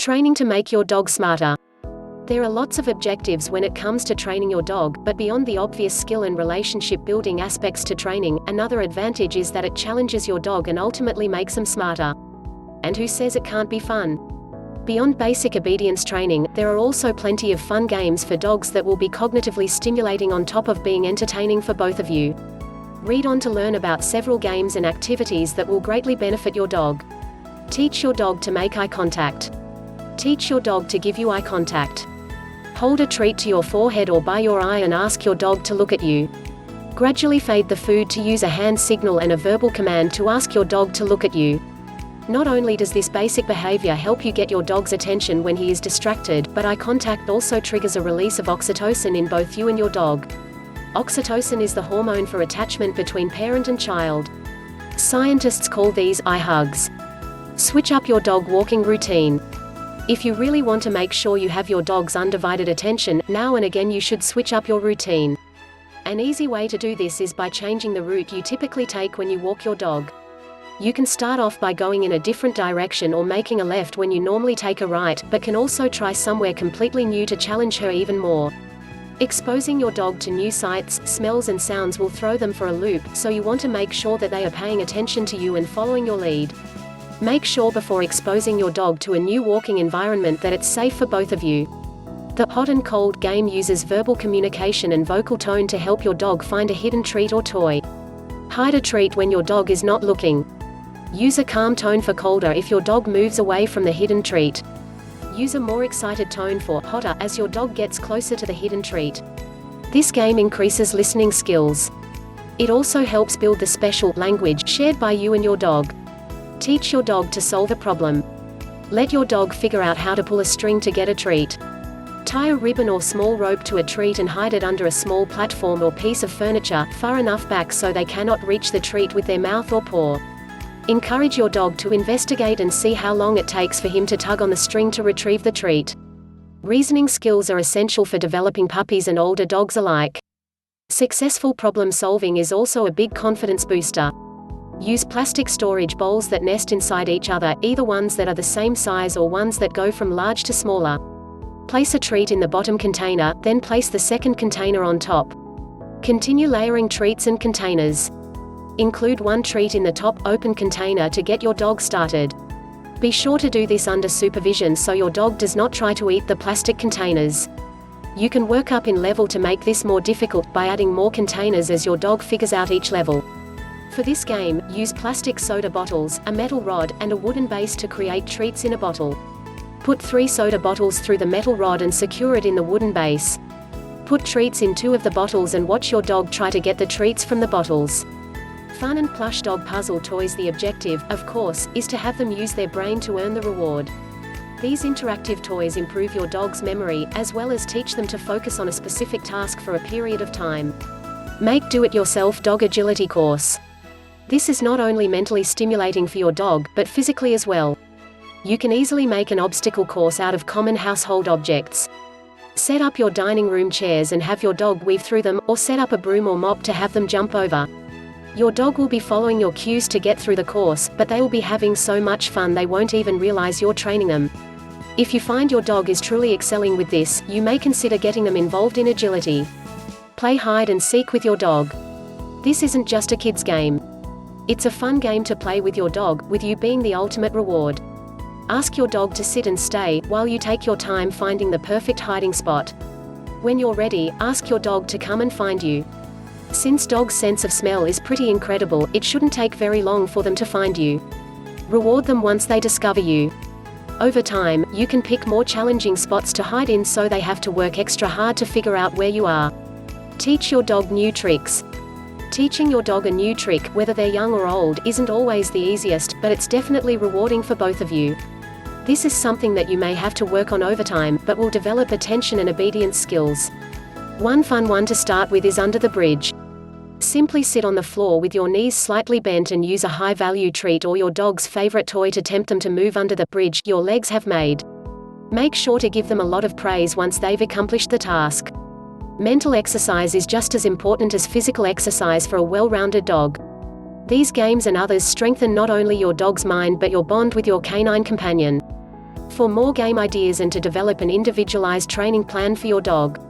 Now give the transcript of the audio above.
Training to make your dog smarter. There are lots of objectives when it comes to training your dog, but beyond the obvious skill and relationship building aspects to training, another advantage is that it challenges your dog and ultimately makes them smarter. And who says it can't be fun? Beyond basic obedience training, there are also plenty of fun games for dogs that will be cognitively stimulating on top of being entertaining for both of you. Read on to learn about several games and activities that will greatly benefit your dog. Teach your dog to make eye contact. Teach your dog to give you eye contact. Hold a treat to your forehead or by your eye and ask your dog to look at you. Gradually fade the food to use a hand signal and a verbal command to ask your dog to look at you. Not only does this basic behavior help you get your dog's attention when he is distracted, but eye contact also triggers a release of oxytocin in both you and your dog. Oxytocin is the hormone for attachment between parent and child. Scientists call these eye hugs. Switch up your dog walking routine. If you really want to make sure you have your dog's undivided attention, now and again you should switch up your routine. An easy way to do this is by changing the route you typically take when you walk your dog. You can start off by going in a different direction or making a left when you normally take a right, but can also try somewhere completely new to challenge her even more. Exposing your dog to new sights, smells and sounds will throw them for a loop, so you want to make sure that they are paying attention to you and following your lead. Make sure before exposing your dog to a new walking environment that it's safe for both of you. The hot and cold game uses verbal communication and vocal tone to help your dog find a hidden treat or toy. Hide a treat when your dog is not looking. Use a calm tone for colder if your dog moves away from the hidden treat. Use a more excited tone for hotter as your dog gets closer to the hidden treat. This game increases listening skills. It also helps build the special language shared by you and your dog. Teach your dog to solve a problem. Let your dog figure out how to pull a string to get a treat. Tie a ribbon or small rope to a treat and hide it under a small platform or piece of furniture, far enough back so they cannot reach the treat with their mouth or paw. Encourage your dog to investigate and see how long it takes for him to tug on the string to retrieve the treat. Reasoning skills are essential for developing puppies and older dogs alike. Successful problem solving is also a big confidence booster. Use plastic storage bowls that nest inside each other, either ones that are the same size or ones that go from large to smaller. Place a treat in the bottom container, then place the second container on top. Continue layering treats and containers. Include one treat in the top, open container to get your dog started. Be sure to do this under supervision so your dog does not try to eat the plastic containers. You can work up in level to make this more difficult by adding more containers as your dog figures out each level. For this game, use plastic soda bottles, a metal rod, and a wooden base to create treats in a bottle. Put 3 soda bottles through the metal rod and secure it in the wooden base. Put treats in 2 of the bottles and watch your dog try to get the treats from the bottles. Fun and plush dog puzzle toys. The objective, of course, is to have them use their brain to earn the reward. These interactive toys improve your dog's memory, as well as teach them to focus on a specific task for a period of time. Make do-it-yourself dog agility course. This is not only mentally stimulating for your dog, but physically as well. You can easily make an obstacle course out of common household objects. Set up your dining room chairs and have your dog weave through them, or set up a broom or mop to have them jump over. Your dog will be following your cues to get through the course, but they will be having so much fun they won't even realize you're training them. If you find your dog is truly excelling with this, you may consider getting them involved in agility. Play hide and seek with your dog. This isn't just a kid's game. It's a fun game to play with your dog, with you being the ultimate reward. Ask your dog to sit and stay, while you take your time finding the perfect hiding spot. When you're ready, ask your dog to come and find you. Since dogs' sense of smell is pretty incredible, it shouldn't take very long for them to find you. Reward them once they discover you. Over time, you can pick more challenging spots to hide in so they have to work extra hard to figure out where you are. Teach your dog new tricks. Teaching your dog a new trick, whether they're young or old, isn't always the easiest, but it's definitely rewarding for both of you. This is something that you may have to work on over time, but will develop attention and obedience skills. One fun one to start with is under the bridge. Simply sit on the floor with your knees slightly bent and use a high-value treat or your dog's favorite toy to tempt them to move under the bridge your legs have made. Make sure to give them a lot of praise once they've accomplished the task. Mental exercise is just as important as physical exercise for a well-rounded dog. These games and others strengthen not only your dog's mind but your bond with your canine companion. For more game ideas and to develop an individualized training plan for your dog.